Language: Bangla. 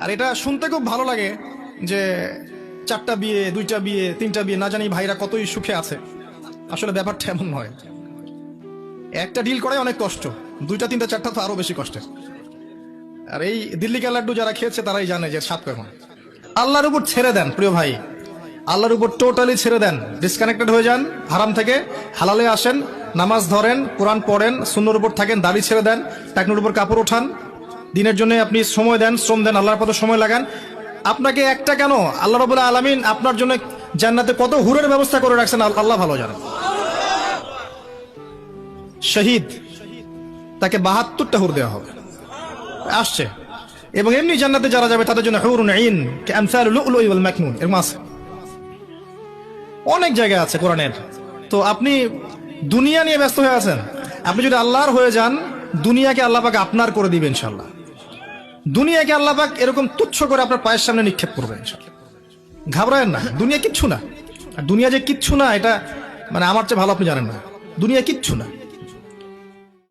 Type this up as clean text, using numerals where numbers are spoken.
আর এটা শুনতে খুব ভালো লাগে যে 4টা বিয়ে, 2টা বিয়ে, 3টা বিয়ে, না জানি ভাইরা কতই সুখে আছে। আসলে ব্যাপারটা এমন নয়। একটা ডিল করাই অনেক কষ্ট, 2টা 3টা 4টা তো আরো বেশি কষ্টের। আর এই দিল্লি কা লাড্ডু যারা খেয়েছে তারাই জানে যে স্বাদ কেমন। আল্লাহর উপর ছেড়ে দেন প্রিয় ভাই, আল্লাহর উপর টোটালি ছেড়ে দেন, ডিসকানেক্টেড হয়ে যান হারাম থেকে, হালালে আসেন, নামাজ ধরেন, কোরআন পড়েন, সুন্নহর উপর থাকেন, দাড়ি ছেড়ে দেন, টাকনুর উপর কাপড় ওঠান, দিনের জন্য আপনি সময় দেন, শ্রম দেন, আল্লাহর পথে সময় লাগান। আপনাকে একটা কেন, আল্লাহ রাব্বুল আলামিন আপনার জন্য জান্নাতে কত হুরের ব্যবস্থা করে রাখছেন আল্লাহ ভালো জানেন। শহীদ তাকে 72টা হুর দেওয়া হবে, আসছে। এবং এমনি জান্নাতে যারা যাবে তাদের জন্য হুরুন আইন কামসালুল লুলুই ওয়াল মাকনুন, এরকম আছে, অনেক জায়গায় আছে কোরআনের। তো আপনি দুনিয়া নিয়ে ব্যস্ত হয়ে আছেন, আপনি যদি আল্লাহর হয়ে যান, দুনিয়াকে আল্লাহ পাক আপনার করে দিবেন ইনশাআল্লাহ। দুনিয়াকে আল্লাহ পাক এরকম তুচ্ছ করে আপনার পায়ের সামনে নিক্ষেপ করবেন ইনশাআল্লাহ। ঘাবড়ায়েন না, দুনিয়া কিচ্ছু না। আর দুনিয়া যে কিচ্ছু না এটা মানে আমার চেয়ে ভালো আপনি জানেন না, দুনিয়া কিচ্ছু না।